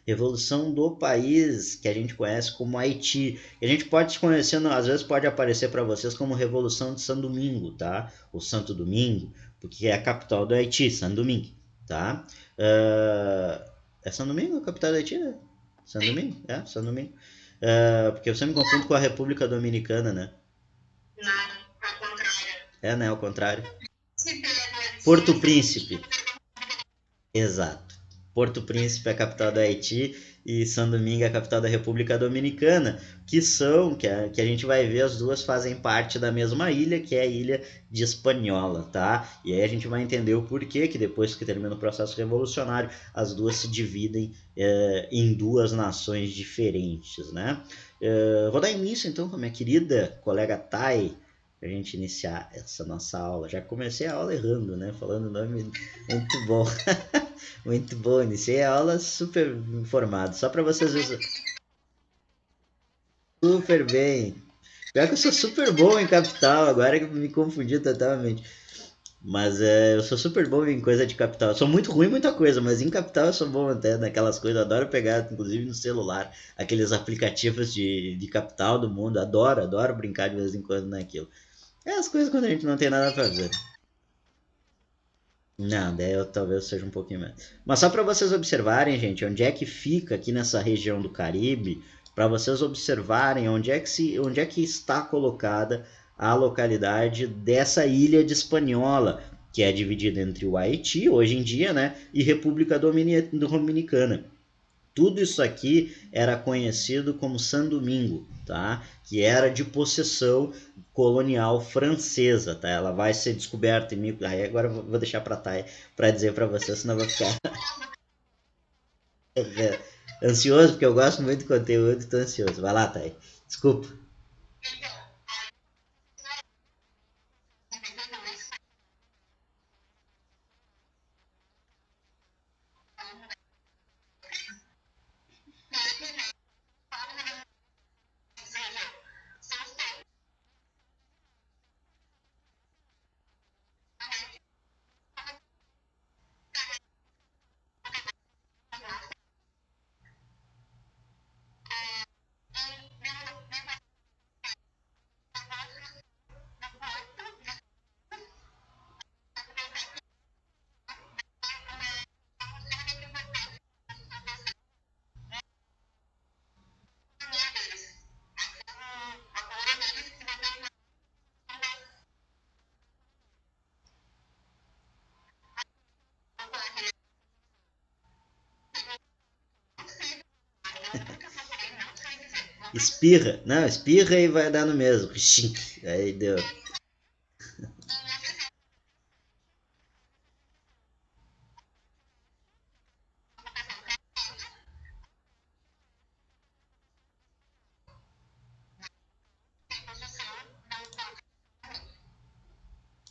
Revolução do país que a gente conhece como Haiti. E a gente pode conhecer, às vezes pode aparecer para vocês como Revolução de São Domingo, tá? O Santo Domingo, porque é a capital do Haiti, São Domingo, tá? É São Domingo a capital do Haiti, né? São Domingo? É, São Domingo. Porque eu sempre me confundo com a República Dominicana, né? É, né? Ao contrário. Porto Príncipe. Exato. Porto Príncipe é a capital do Haiti e São Domingo é a capital da República Dominicana, que a gente vai ver, as duas fazem parte da mesma ilha, que é a ilha de Hispaniola, tá? E aí a gente vai entender o porquê que depois que termina o processo revolucionário, as duas se dividem em duas nações diferentes, né? Vou dar início então com a minha querida colega Thay, para a gente iniciar essa nossa aula. Já comecei a aula errando, né? Falando o nome muito bom. Muito bom, iniciei a aula super informado, só para vocês verem. Super bem. Pior que eu sou super bom em capital, agora que eu me confundi totalmente. Mas eu sou super bom em coisa de capital. Eu sou muito ruim em muita coisa, mas em capital eu sou bom até naquelas coisas. Adoro pegar, inclusive no celular, aqueles aplicativos de capital do mundo. Adoro, adoro brincar de vez em quando naquilo. É as coisas quando a gente não tem nada pra fazer. Não, daí eu talvez seja um pouquinho mais. Mas só para vocês observarem, gente, onde é que fica aqui nessa região do Caribe, para vocês observarem onde é que está colocada a localidade dessa ilha de Hispaniola, que é dividida entre o Haiti, hoje em dia, né, e República Dominicana. Tudo isso aqui era conhecido como São Domingo, tá? Que era de possessão colonial francesa, tá? Ela vai ser descoberta em mil... Aí agora eu vou deixar para Thay para dizer para você, senão vai ficar ansioso, porque eu gosto muito do conteúdo e tô ansioso. Vai lá, Thay. Desculpa. Espirra. Não, espirra e vai dar no mesmo. Aí deu.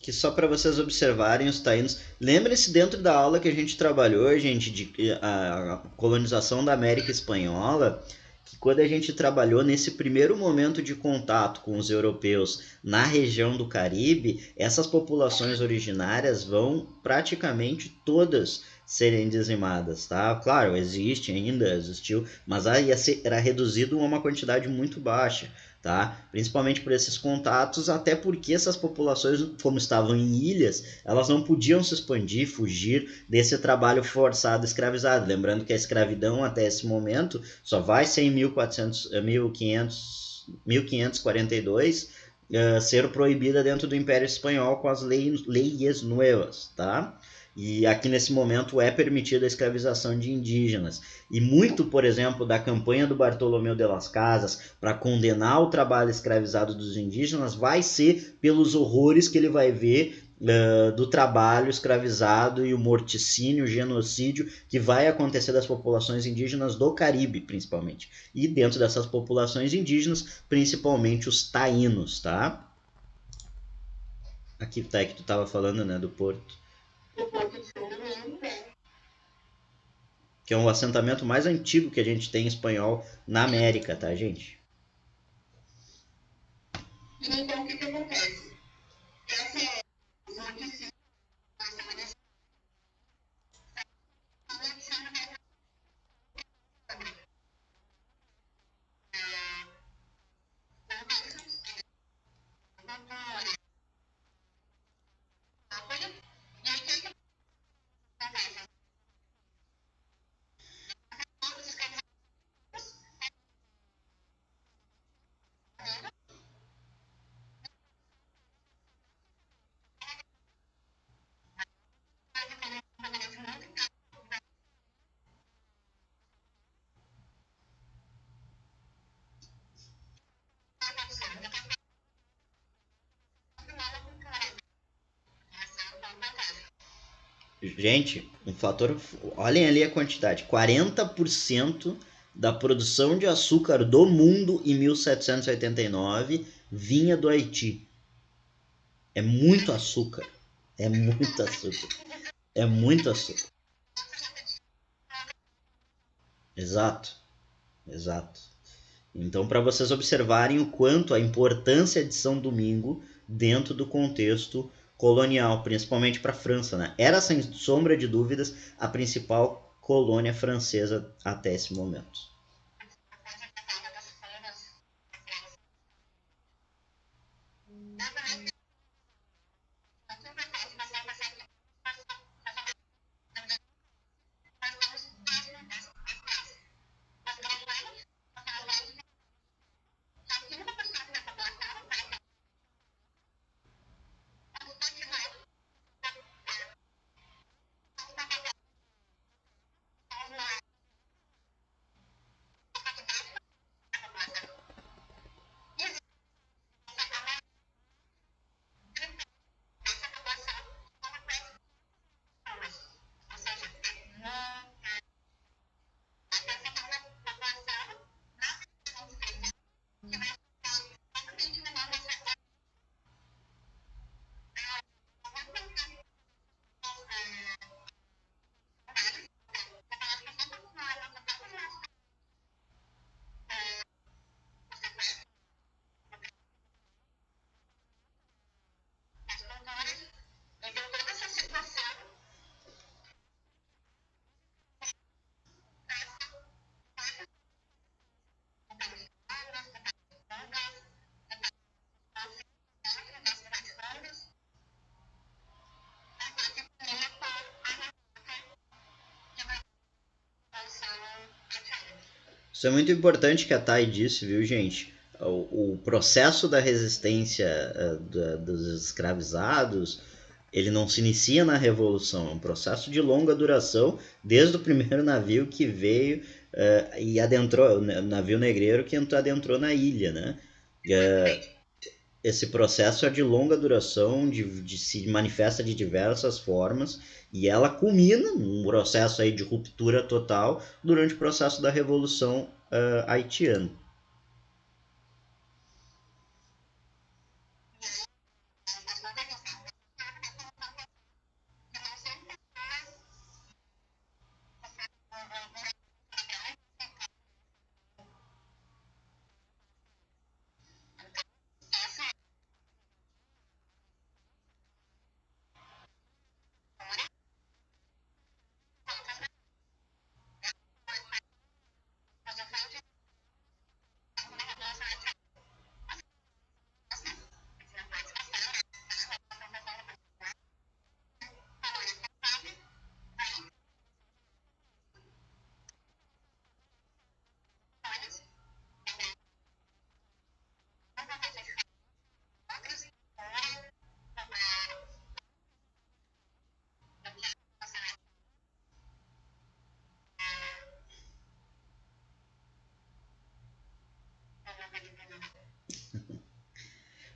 Que só para vocês observarem os taínos. Lembre-se dentro da aula que a gente trabalhou, gente, de a colonização da América Espanhola, que quando a gente trabalhou nesse primeiro momento de contato com os europeus na região do Caribe, essas populações originárias vão praticamente todas serem dizimadas, tá? Claro, existe ainda, existiu, mas aí era reduzido a uma quantidade muito baixa, tá? Principalmente por esses contatos, até porque essas populações, como estavam em ilhas, elas não podiam se expandir, fugir desse trabalho forçado escravizado. Lembrando que a escravidão até esse momento só vai ser em 1400, 1500, 1542 ser proibida dentro do Império Espanhol com as leis novas, tá? E aqui nesse momento é permitida a escravização de indígenas. E muito, por exemplo, da campanha do Bartolomeu de las Casas para condenar o trabalho escravizado dos indígenas vai ser pelos horrores que ele vai ver do trabalho escravizado e o morticínio, o genocídio que vai acontecer das populações indígenas do Caribe, principalmente. E dentro dessas populações indígenas, principalmente os taínos, tá? Aqui tá que tu tava falando, né, do Porto, que é um assentamento mais antigo que a gente tem em espanhol na América, tá, gente? Gente, um fator. Olhem ali a quantidade: 40% da produção de açúcar do mundo em 1789 vinha do Haiti. É muito açúcar. É muito açúcar. É muito açúcar. Exato, exato. Então, para vocês observarem o quanto a importância de São Domingo dentro do contexto colonial, principalmente para a França, né? Era sem sombra de dúvidas a principal colônia francesa até esse momento. Isso é muito importante que a Thay disse, viu, gente? O processo da resistência dos escravizados, ele não se inicia na Revolução, é um processo de longa duração, desde o primeiro navio que veio e adentrou, o navio negreiro que adentrou na ilha, né? Esse processo é de longa duração, de se manifesta de diversas formas e ela culmina num processo aí de ruptura total durante o processo da Revolução haitiana.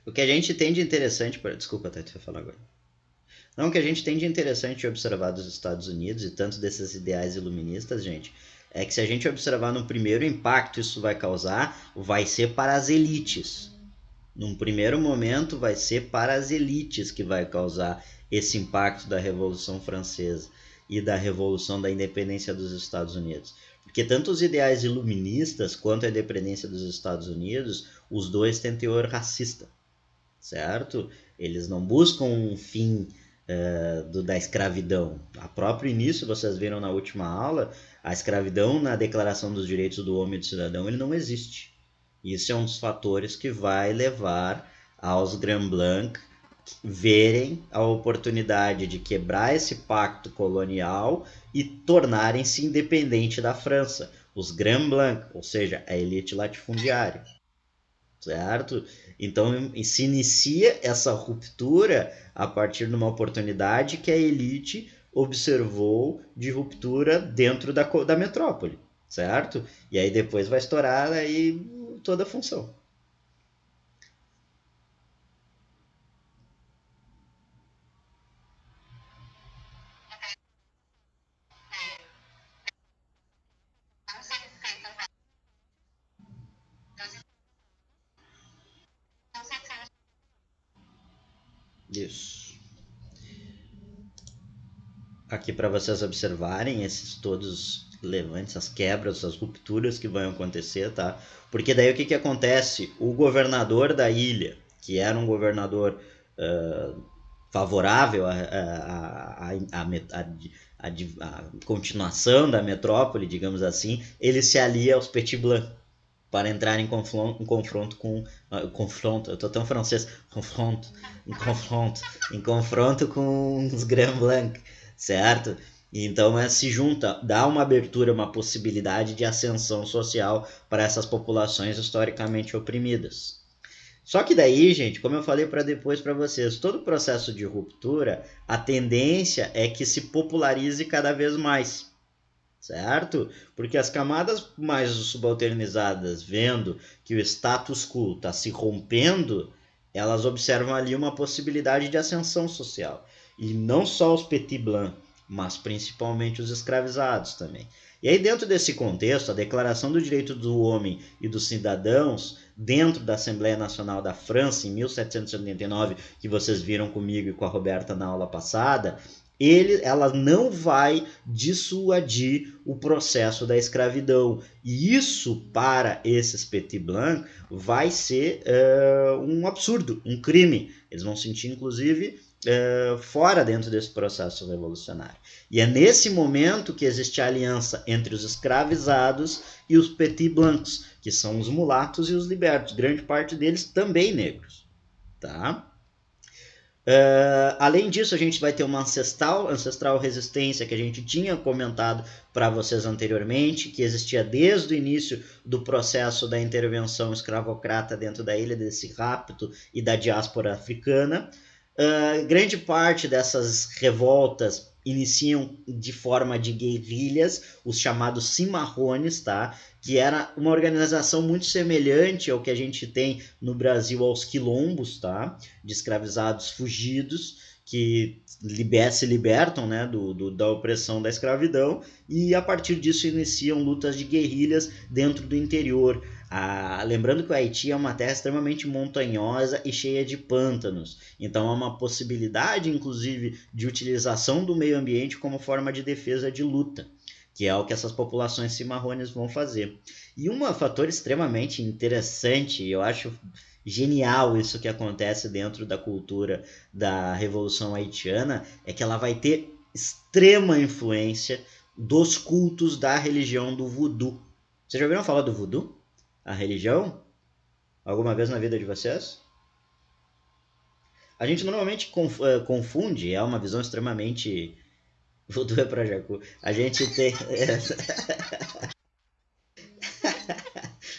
O que a gente tem de interessante, desculpa, Tati, vai falar agora. Não, o que a gente tem de interessante observar dos Estados Unidos e tanto desses ideais iluministas, gente, é que se a gente observar no primeiro impacto isso vai causar, vai ser para as elites. Num primeiro momento, vai ser para as elites que vai causar esse impacto da Revolução Francesa e da Revolução da Independência dos Estados Unidos. Porque tanto os ideais iluministas quanto a independência dos Estados Unidos, os dois têm teor racista, certo? Eles não buscam um fim da escravidão. A próprio início, vocês viram na última aula, a escravidão na Declaração dos Direitos do Homem e do Cidadão ele não existe. Isso é um dos fatores que vai levar aos Grand Blanc verem a oportunidade de quebrar esse pacto colonial e tornarem-se independente da França. Os Grand Blanc, ou seja, a elite latifundiária, certo? Então se inicia essa ruptura a partir de uma oportunidade que a elite observou de ruptura dentro da metrópole, certo? E aí depois vai estourar aí toda a função. Isso. Aqui para vocês observarem esses todos levantes, as quebras, as rupturas que vão acontecer, tá? Porque daí o que acontece? O governador da ilha, que era um governador favorável à continuação da metrópole, digamos assim, ele se alia aos Petit Blanc para entrar em confronto com confronto, eu tô tão francês, em confronto com os Grand Blanc, certo? Então se junta, dá uma abertura, uma possibilidade de ascensão social para essas populações historicamente oprimidas. Só que daí, gente, como eu falei para depois para vocês, todo processo de ruptura, a tendência é que se popularize cada vez mais, certo? Porque as camadas mais subalternizadas, vendo que o status quo está se rompendo, elas observam ali uma possibilidade de ascensão social. E não só os petit blancs, mas principalmente os escravizados também. E aí, dentro desse contexto, a Declaração do Direito do Homem e dos Cidadãos, dentro da Assembleia Nacional da França, em 1789, que vocês viram comigo e com a Roberta na aula passada, ela não vai dissuadir o processo da escravidão. E isso, para esses petit blancs, vai ser um absurdo, um crime. Eles vão sentir, inclusive, fora dentro desse processo revolucionário. E é nesse momento que existe a aliança entre os escravizados e os petit blancs, que são os mulatos e os libertos, grande parte deles também negros. Tá? Além disso, a gente vai ter uma ancestral resistência que a gente tinha comentado para vocês anteriormente, que existia desde o início do processo da intervenção escravocrata dentro da ilha, desse rapto e da diáspora africana. Grande parte dessas revoltas iniciam de forma de guerrilhas, os chamados cimarrones, tá? Que era uma organização muito semelhante ao que a gente tem no Brasil aos quilombos, tá? De escravizados fugidos que se libertam, né, da opressão da escravidão, e a partir disso iniciam lutas de guerrilhas dentro do interior. Lembrando que o Haiti é uma terra extremamente montanhosa e cheia de pântanos, então há uma possibilidade, inclusive, de utilização do meio ambiente como forma de defesa de luta, que é o que essas populações cimarrones vão fazer. E um fator extremamente interessante, eu acho genial isso que acontece dentro da cultura da Revolução Haitiana, é que ela vai ter extrema influência dos cultos da religião do voodoo. Vocês já ouviram falar do voodoo? A religião? Alguma vez na vida de vocês? A gente normalmente confunde, é uma visão extremamente. Voodoo é pra Jacu. A gente tem.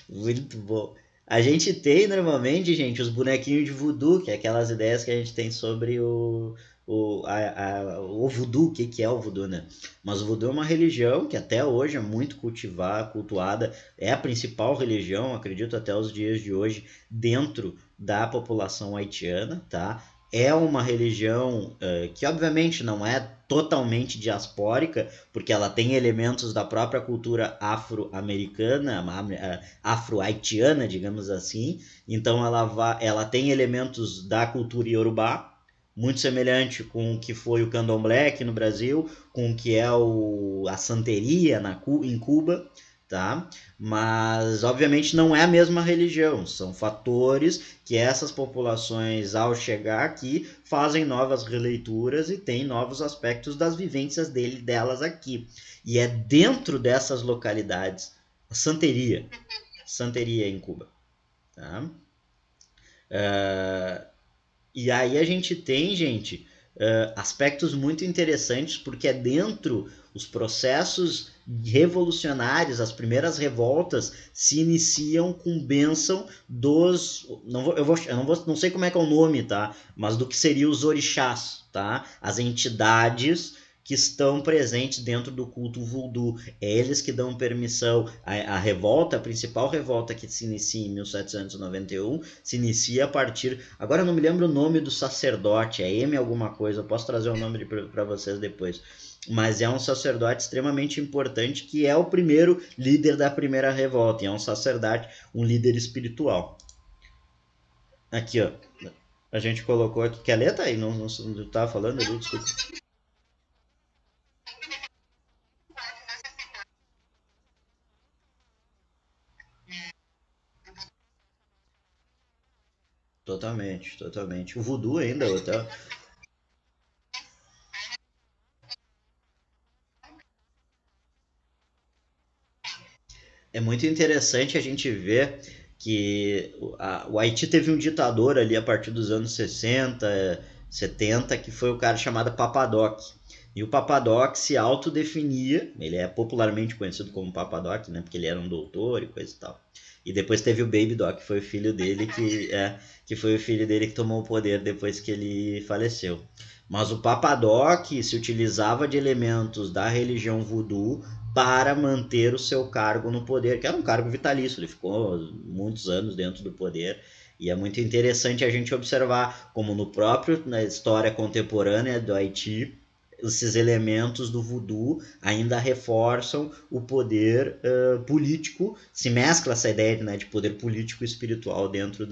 Muito bom. A gente tem normalmente, gente, os bonequinhos de voodoo, que é aquelas ideias que a gente tem sobre o voodoo, o que é o voodoo, né? Mas o voodoo é uma religião que até hoje é muito cultuada, é a principal religião, acredito, até os dias de hoje, dentro da população haitiana, tá? É uma religião que obviamente não é totalmente diaspórica, porque ela tem elementos da própria cultura afro-americana, afro-haitiana, digamos assim. Então ela tem elementos da cultura iorubá, muito semelhante com o que foi o candomblé aqui no Brasil, com o que é a santeria em Cuba, tá? Mas obviamente não é a mesma religião, são fatores que essas populações, ao chegar aqui, fazem novas releituras e têm novos aspectos das vivências delas aqui. E é dentro dessas localidades, a santeria em Cuba, tá? E aí a gente tem, gente, aspectos muito interessantes, porque é dentro os processos revolucionários, as primeiras revoltas se iniciam com bênção dos, não sei como é que é o nome, tá? Mas do que seriam os orixás, tá? As entidades que estão presentes dentro do culto voodoo. É eles que dão permissão. A revolta, a principal revolta que se inicia em 1791, se inicia a partir... Agora eu não me lembro o nome do sacerdote, é M alguma coisa, eu posso trazer o nome para vocês depois. Mas é um sacerdote extremamente importante, que é o primeiro líder da primeira revolta, e é um sacerdote, um líder espiritual. Aqui, ó. A gente colocou aqui. Quer ler, tá aí? Não tava falando ali, desculpa. Totalmente, totalmente. O voodoo ainda, tá? É muito interessante a gente ver que o Haiti teve um ditador ali a partir dos anos 60, 70, que foi o cara chamado Papadoc. E o Papadoc se autodefinia, ele é popularmente conhecido como Papadoc, né, porque ele era um doutor e coisa e tal. E depois teve o Baby Doc, que foi o filho dele que foi o filho dele que tomou o poder depois que ele faleceu. Mas o Papadoc se utilizava de elementos da religião voodoo para manter o seu cargo no poder, que era um cargo vitalício, ele ficou muitos anos dentro do poder. E é muito interessante a gente observar como no próprio na história contemporânea do Haiti, esses elementos do voodoo ainda reforçam o poder político, se mescla essa ideia, né, de poder político e espiritual dentro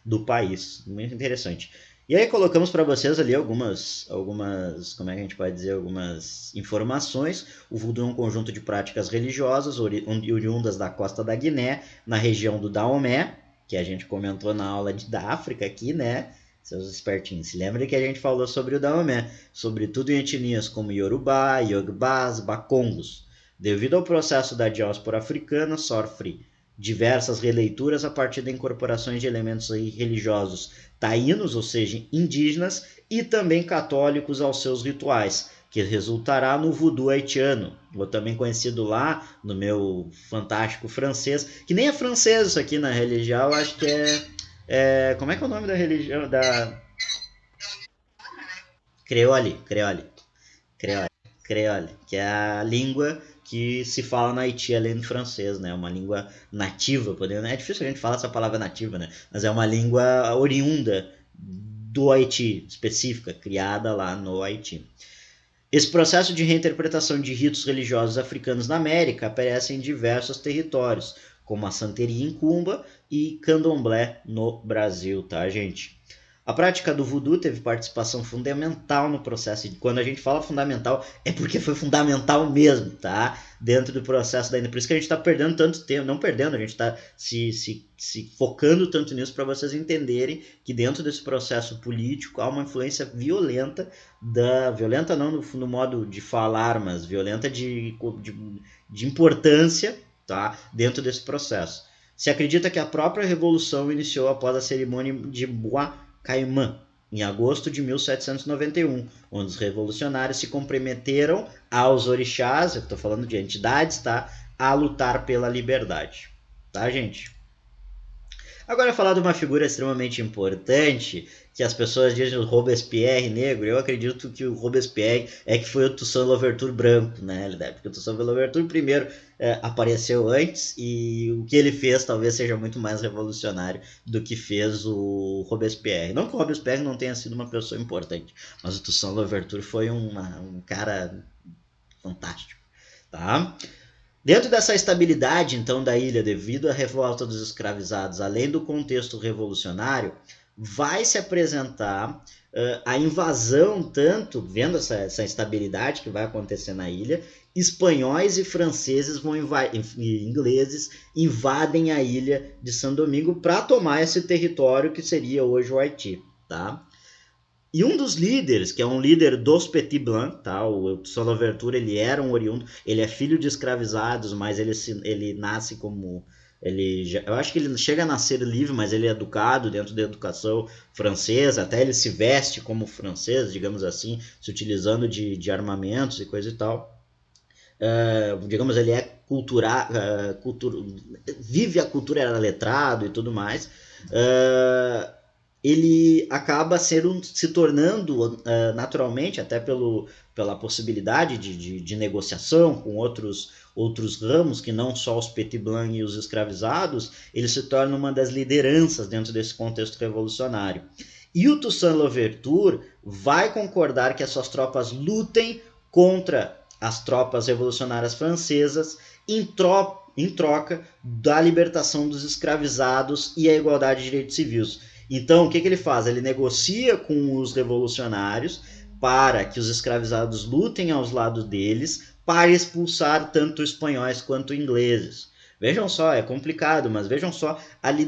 do país. Muito interessante. E aí colocamos para vocês ali como é que a gente pode dizer, algumas informações. O voodoo é um conjunto de práticas religiosas oriundas da costa da Guiné, na região do Daomé, que a gente comentou na aula da África aqui, né? Seus espertinhos. Se lembra que a gente falou sobre o Daomé, sobretudo em etnias como Yorubá, Yorubás, Bakongos. Devido ao processo da diáspora africana, sofre diversas releituras a partir da incorporações de elementos religiosos taínos, ou seja, indígenas, e também católicos aos seus rituais, que resultará no voodoo haitiano, ou também conhecido lá no meu fantástico francês, que nem é francês isso aqui na religião, acho que como é que é o nome da religião? Da Creole, Creole, Creole, Creole, que é a língua que se fala no Haiti além do francês, né? Uma língua nativa, podendo. É difícil a gente falar essa palavra nativa, né? Mas é uma língua oriunda do Haiti, específica, criada lá no Haiti. Esse processo de reinterpretação de ritos religiosos africanos na América aparece em diversos territórios, como a Santeria em Cumba e Candomblé no Brasil, tá, gente? A prática do voodoo teve participação fundamental no processo. E quando a gente fala fundamental, é porque foi fundamental mesmo, tá? Dentro do processo da. Por isso que a gente está perdendo tanto tempo. Não perdendo, a gente está se focando tanto nisso para vocês entenderem que dentro desse processo político há uma influência violenta violenta não no modo de falar, mas violenta de importância, tá? Dentro desse processo. Se acredita que a própria revolução iniciou após a cerimônia de Bois Caimã, em agosto de 1791, onde os revolucionários se comprometeram aos orixás, eu estou falando de entidades, tá? A lutar pela liberdade. Tá, gente? Agora, falar de uma figura extremamente importante, que as pessoas dizem o Robespierre negro, eu acredito que o Robespierre é que foi o Toussaint Louverture branco, né? Porque o Toussaint Louverture primeiro apareceu antes e o que ele fez talvez seja muito mais revolucionário do que fez o Robespierre. Não que o Robespierre não tenha sido uma pessoa importante, mas o Toussaint Louverture foi um cara fantástico, tá? Dentro dessa estabilidade, então, da ilha, devido à revolta dos escravizados, além do contexto revolucionário, vai se apresentar a invasão, tanto, vendo essa instabilidade que vai acontecer na ilha, espanhóis e franceses e ingleses invadem a ilha de São Domingo para tomar esse território que seria hoje o Haiti, tá? E um dos líderes, que é um líder dos Petit Blanc, tá? O Toussaint Louverture, ele era um oriundo, ele é filho de escravizados, mas ele nasce como eu acho que ele chega a nascer livre, mas ele é educado dentro da educação francesa, até ele se veste como francês, digamos assim, se utilizando de armamentos e coisa e tal. Digamos, ele é vive a cultura, era letrado e tudo mais. Ele acaba se tornando naturalmente, até pela possibilidade de negociação com outros ramos, que não só os Petit Blanc e os escravizados, ele se torna uma das lideranças dentro desse contexto revolucionário. E o Toussaint Louverture vai concordar que as suas tropas lutem contra as tropas revolucionárias francesas em troca da libertação dos escravizados e a igualdade de direitos civis. Então, o que ele faz? Ele negocia com os revolucionários para que os escravizados lutem aos lados deles para expulsar tanto espanhóis quanto ingleses. Vejam só, é complicado, mas vejam só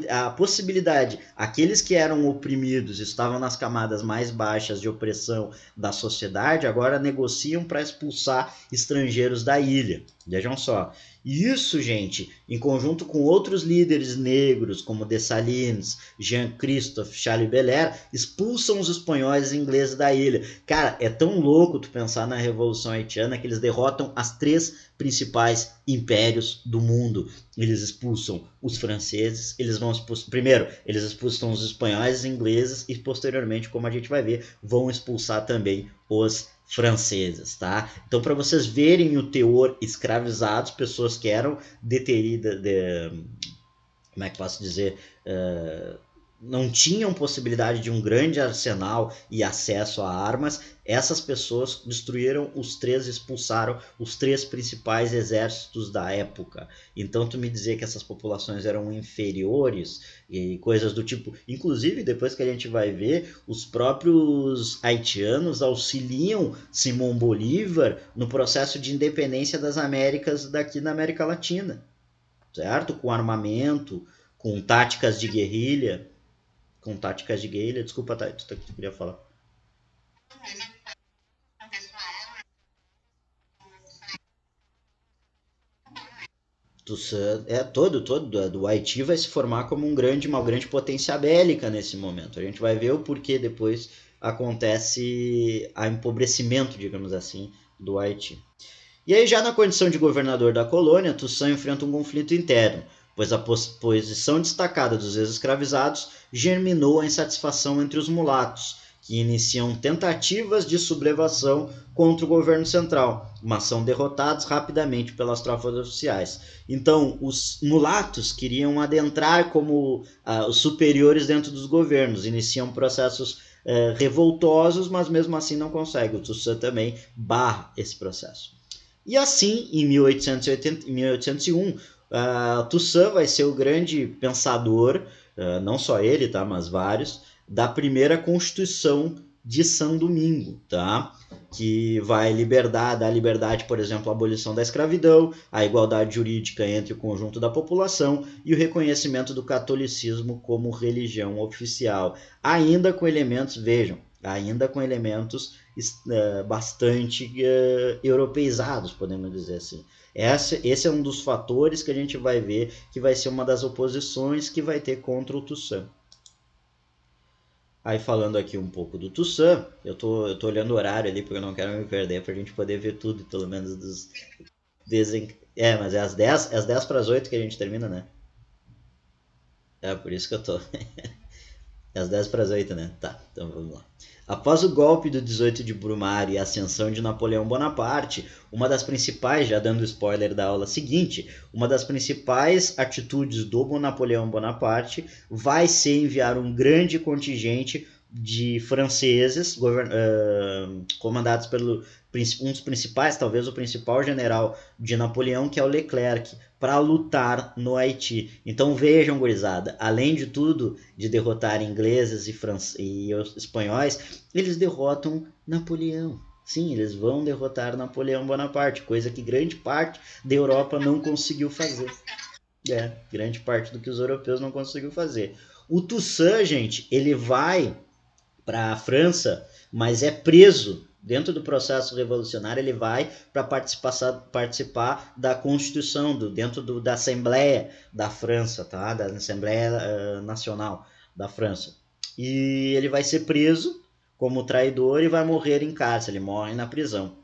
a possibilidade. Aqueles que eram oprimidos, estavam nas camadas mais baixas de opressão da sociedade, agora negociam para expulsar estrangeiros da ilha. Vejam só. E isso, gente, em conjunto com outros líderes negros, como Dessalines, Jean-Christophe, Charles Belair, expulsam os espanhóis e ingleses da ilha. Cara, é tão louco tu pensar na Revolução Haitiana que eles derrotam as três principais impérios do mundo. Eles expulsam os franceses, eles vão expulsar... Primeiro, eles expulsam os espanhóis e ingleses e, posteriormente, como a gente vai ver, vão expulsar também os franceses, tá? Então, para vocês verem o teor escravizados, pessoas que eram deteridas, como é que posso dizer, não tinham possibilidade de um grande arsenal e acesso a armas, essas pessoas destruíram expulsaram os três principais exércitos da época. Então tu me dizer que essas populações eram inferiores e coisas do tipo, inclusive depois que a gente vai ver, os próprios haitianos auxiliam Simão Bolívar no processo de independência das Américas daqui na América Latina, certo? Com armamento, com táticas de guerrilha. Desculpa, tá, tu queria falar. Todo do Haiti vai se formar como uma grande potência bélica nesse momento. A gente vai ver o porquê depois acontece a empobrecimento, digamos assim, do Haiti. E aí, já na condição de governador da colônia, Toussaint enfrenta um conflito interno, pois a posição destacada dos ex-escravizados germinou a insatisfação entre os mulatos, que iniciam tentativas de sublevação contra o governo central, mas são derrotados rapidamente pelas tropas oficiais. Então, os mulatos queriam adentrar como os superiores dentro dos governos, iniciam processos revoltosos, mas mesmo assim não conseguem. O Toussaint também barra esse processo. E assim, em 1801, Toussaint vai ser o grande pensador, não só ele, tá, mas vários, da primeira Constituição de São Domingo, tá? Que vai dar liberdade, por exemplo, a abolição da escravidão, a igualdade jurídica entre o conjunto da população e o reconhecimento do catolicismo como religião oficial, ainda com elementos, vejam, ainda com elementos bastante europeizados, podemos dizer assim. Esse é um dos fatores que a gente vai ver que vai ser uma das oposições que vai ter contra o Toussaint. Aí falando aqui um pouco do Toussaint, eu tô olhando o horário ali porque eu não quero me perder pra gente poder ver tudo, pelo menos dos mas é às 10 para as 8 que a gente termina, né? É por isso que eu tô. É às 10 para as 8, né? Tá, então vamos lá. Após o golpe do 18 de Brumário e a ascensão de Napoleão Bonaparte, uma das principais, já dando spoiler da aula seguinte, uma das principais atitudes do Napoleão Bonaparte vai ser enviar um grande contingente de franceses, comandados pelo um dos principais, talvez o principal general de Napoleão, que é o Leclerc, para lutar no Haiti. Então vejam, gurizada, além de tudo, de derrotar ingleses e espanhóis, eles derrotam Napoleão. Sim, eles vão derrotar Napoleão Bonaparte, coisa que grande parte da Europa não conseguiu fazer. Grande parte do que os europeus não conseguiu fazer. O Toussaint, gente, ele vai para a França, mas é preso dentro do processo revolucionário. Ele vai para participar da Constituição, dentro da Assembleia da França, tá? Da Assembleia Nacional da França. E ele vai ser preso como traidor e vai morrer em cárcere, ele morre na prisão.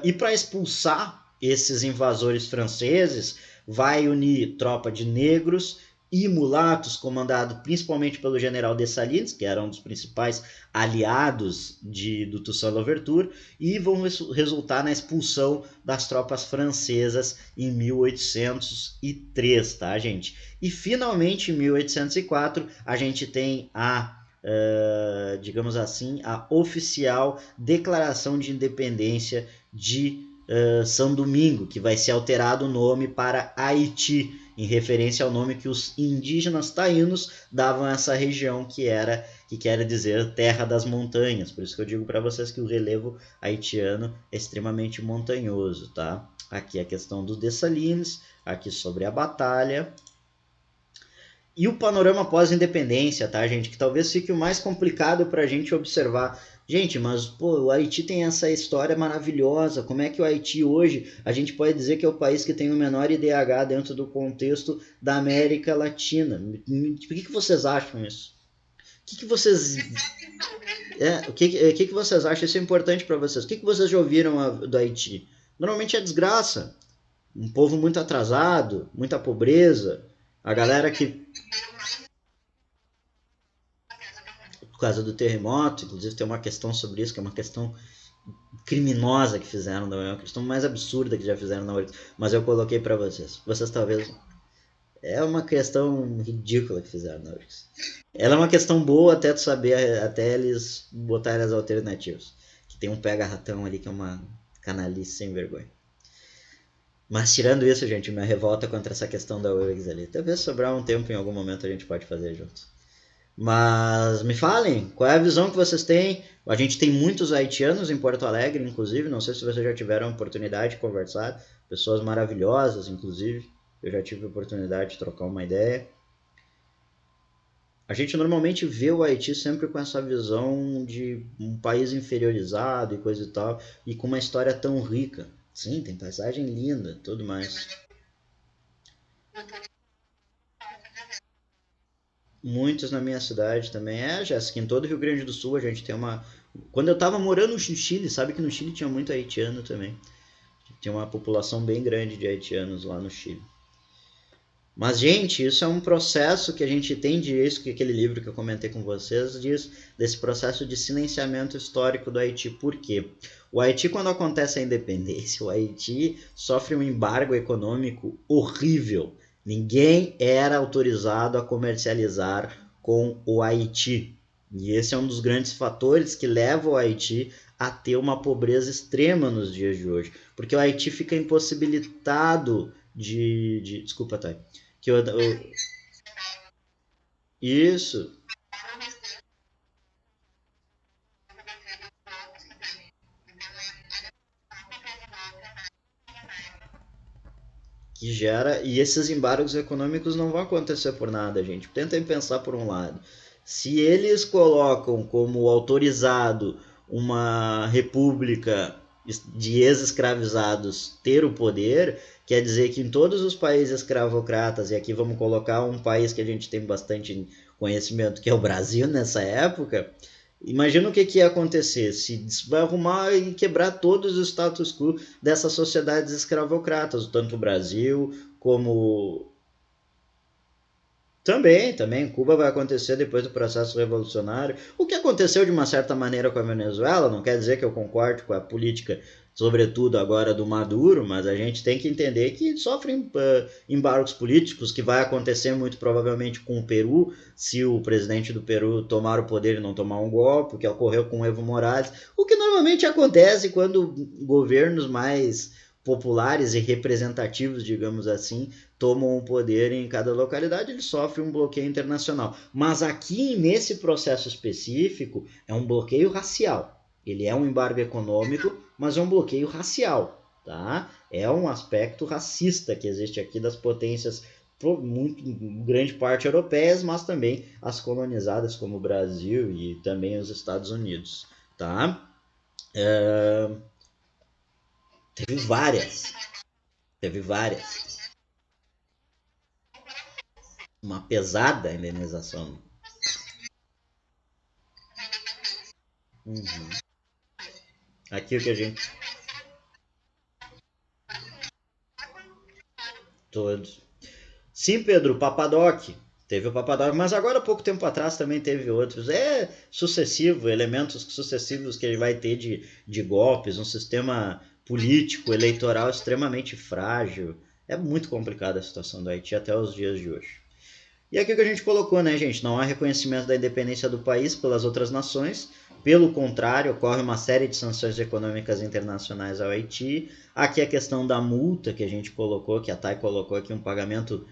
E para expulsar esses invasores franceses, vai unir tropa de negros e mulatos, comandado principalmente pelo general Dessalines, que era um dos principais aliados do Toussaint Louverture, e vão resultar na expulsão das tropas francesas em 1803, tá, gente? E finalmente, em 1804, a gente tem digamos assim, a oficial declaração de independência de São Domingo, que vai ser alterado o nome para Haiti, em referência ao nome que os indígenas taínos davam a essa região que quer dizer Terra das Montanhas. Por isso que eu digo para vocês que o relevo haitiano é extremamente montanhoso, tá? Aqui a questão dos Dessalines, aqui sobre a batalha. E o panorama pós-independência, tá, gente? Que talvez fique o mais complicado para a gente observar. Gente, mas pô, o Haiti tem essa história maravilhosa. Como é que o Haiti hoje, a gente pode dizer que é o país que tem o menor IDH dentro do contexto da América Latina? Por que vocês acham isso? O que vocês o que vocês acham? Isso é importante para vocês. O que vocês já ouviram do Haiti? Normalmente é desgraça, um povo muito atrasado, muita pobreza, a galera que por causa do terremoto, inclusive tem uma questão sobre isso, que é uma questão criminosa que fizeram, é uma questão mais absurda que já fizeram na hora, mas eu coloquei para vocês. Vocês talvez é uma questão ridícula que fizeram na Orix. Ela é uma questão boa até tu saber, até eles botarem as alternativas. Que tem um pega-ratão ali que é uma canalice sem vergonha. Mas tirando isso, gente, minha revolta contra essa questão da URGS ali. Talvez sobrar um tempo em algum momento a gente pode fazer junto. Mas me falem, qual é a visão que vocês têm? A gente tem muitos haitianos em Porto Alegre, inclusive. Não sei se vocês já tiveram a oportunidade de conversar. Pessoas maravilhosas, inclusive. Eu já tive a oportunidade de trocar uma ideia. A gente normalmente vê o Haiti sempre com essa visão de um país inferiorizado e coisa e tal, e com uma história tão rica. Sim, tem paisagem linda, tudo mais. Muitos na minha cidade também. É, Jéssica, em todo o Rio Grande do Sul a gente tem uma. Quando eu tava morando no Chile, sabe que no Chile tinha muito haitiano também. Tinha uma população bem grande de haitianos lá no Chile. Mas, gente, isso é um processo que a gente tem disso, que aquele livro que eu comentei com vocês diz, desse processo de silenciamento histórico do Haiti. Por quê? O Haiti, quando acontece a independência, o Haiti sofre um embargo econômico horrível. Ninguém era autorizado a comercializar com o Haiti. E esse é um dos grandes fatores que leva o Haiti a ter uma pobreza extrema nos dias de hoje. Porque o Haiti fica impossibilitado desculpa, Thay. Isso, que gera. E esses embargos econômicos não vão acontecer por nada, gente. Tentem pensar por um lado. Se eles colocam como autorizado uma república de ex-escravizados ter o poder, quer dizer que em todos os países escravocratas, e aqui vamos colocar um país que a gente tem bastante conhecimento, que é o Brasil nessa época, imagina o que ia acontecer se vai arrumar e quebrar todos os status quo dessas sociedades escravocratas, tanto o Brasil como também, Cuba vai acontecer depois do processo revolucionário. O que aconteceu de uma certa maneira com a Venezuela, não quer dizer que eu concorde com a política, sobretudo agora do Maduro, mas a gente tem que entender que sofrem embargos políticos, que vai acontecer muito provavelmente com o Peru, se o presidente do Peru tomar o poder e não tomar um golpe, o que ocorreu com o Evo Morales, o que normalmente acontece quando governos mais populares e representativos, digamos assim, tomam o poder em cada localidade, ele sofre um bloqueio internacional. Mas aqui, nesse processo específico, é um bloqueio racial. Ele é um embargo econômico, mas é um bloqueio racial. Tá? É um aspecto racista que existe aqui das potências, muito grande parte europeias, mas também as colonizadas como o Brasil e também os Estados Unidos. Tá? É... Teve várias. Teve várias. Uma pesada indenização. Uhum. Aqui o que a gente. Todos. Sim, Pedro, Papadoc. Teve o Papadoc, mas agora, pouco tempo atrás, também teve outros. É sucessivo, elementos sucessivos que ele vai ter de golpes, um sistema político, eleitoral extremamente frágil. É muito complicada a situação do Haiti até os dias de hoje. E aqui que a gente colocou, né, gente? Não há reconhecimento da independência do país pelas outras nações, Pelo contrário, ocorre uma série de sanções econômicas internacionais ao Haiti. Aqui a questão da multa que a gente colocou, que a TAI colocou aqui, um pagamento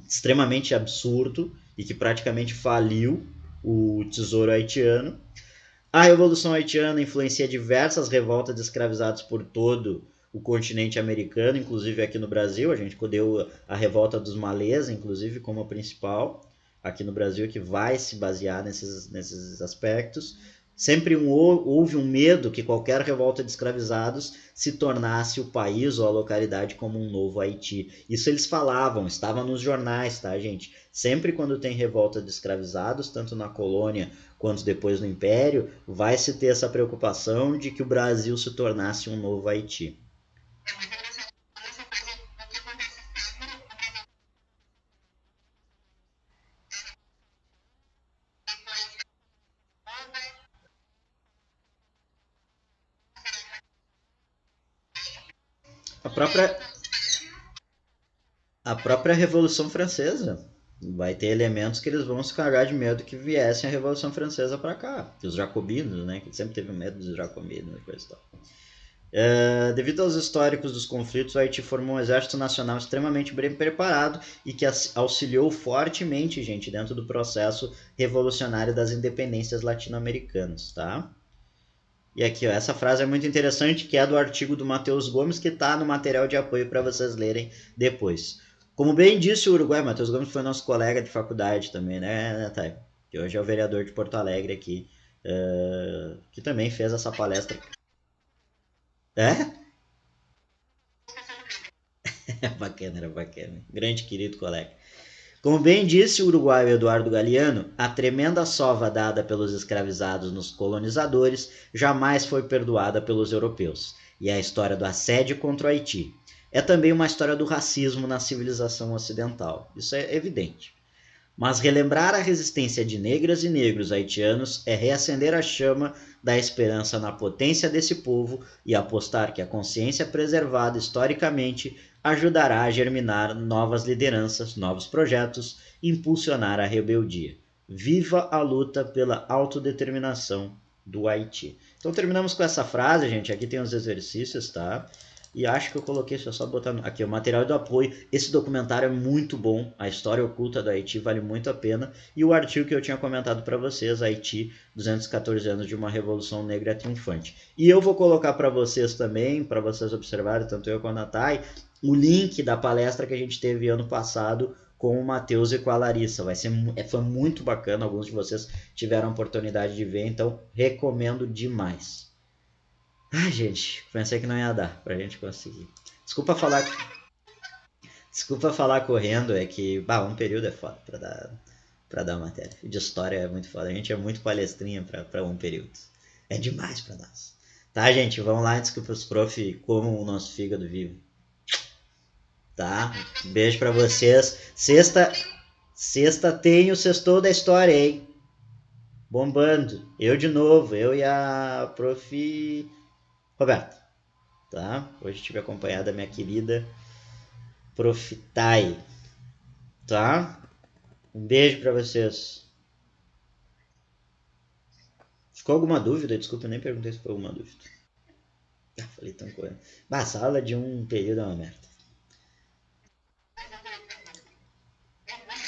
extremamente absurdo e que praticamente faliu o tesouro haitiano. A Revolução Haitiana influencia diversas revoltas de escravizados por todo o continente americano, inclusive aqui no Brasil. A gente deu a revolta dos malês, inclusive, como a principal aqui no Brasil, que vai se basear nesses aspectos. Sempre houve um medo que qualquer revolta de escravizados se tornasse o país ou a localidade como um novo Haiti. Isso eles falavam, estava nos jornais, tá, gente? Sempre quando tem revolta de escravizados, tanto na colônia quanto depois no Império, vai se ter essa preocupação de que o Brasil se tornasse um novo Haiti. A própria, a própria Revolução Francesa vai ter elementos que eles vão se cagar de medo que viessem a Revolução Francesa para cá. Que os jacobinos, né? Que sempre teve medo dos jacobinos e coisa e tal. Devido aos históricos dos conflitos, o Haiti formou um exército nacional extremamente bem preparado e que auxiliou fortemente, gente, dentro do processo revolucionário das independências latino-americanas, tá? E aqui, ó, essa frase é muito interessante, que é do artigo do Matheus Gomes, que está no material de apoio para vocês lerem depois. Como bem disse o Uruguai, Matheus Gomes foi nosso colega de faculdade também, né, Thay? Que hoje é o vereador de Porto Alegre aqui, que também fez essa palestra. É? Bacana, era bacana. Grande querido colega. Como bem disse o uruguaio Eduardo Galeano, a tremenda sova dada pelos escravizados nos colonizadores jamais foi perdoada pelos europeus. E é a história do assédio contra o Haiti. É também uma história do racismo na civilização ocidental. Isso é evidente. Mas relembrar a resistência de negras e negros haitianos é reacender a chama da esperança na potência desse povo e apostar que a consciência preservada historicamente ajudará a germinar novas lideranças, novos projetos e impulsionar a rebeldia. Viva a luta pela autodeterminação do Haiti. Então terminamos com essa frase, gente. Aqui tem os exercícios, tá? E acho que eu coloquei, deixa eu só botar aqui, o material do apoio. Esse documentário é muito bom, a história oculta do Haiti vale muito a pena. E o artigo que eu tinha comentado para vocês, Haiti, 214 anos de uma revolução negra triunfante. E eu vou colocar para vocês também, para vocês observarem, tanto eu quanto a Thay, o link da palestra que a gente teve ano passado com o Matheus e com a Larissa. Foi muito bacana, alguns de vocês tiveram a oportunidade de ver, então recomendo demais. Ai, gente, pensei que não ia dar pra gente conseguir. Desculpa falar, desculpa falar correndo, é que, um período é foda pra dar matéria. De história é muito foda. A gente é muito palestrinha pra um período. É demais pra nós. Tá, gente, vamos lá antes que os prof comam o nosso fígado vivo. Tá? Beijo pra vocês. Sexta tem o sextou da história, hein? Bombando. Eu de novo, eu e a prof. Roberto. Tá? Hoje tive acompanhado da minha querida Profitai, tá? Um beijo para vocês. Ficou alguma dúvida? Desculpa, eu nem perguntei se ficou alguma dúvida. Falei tão correndo. Essa aula de um período é uma merda.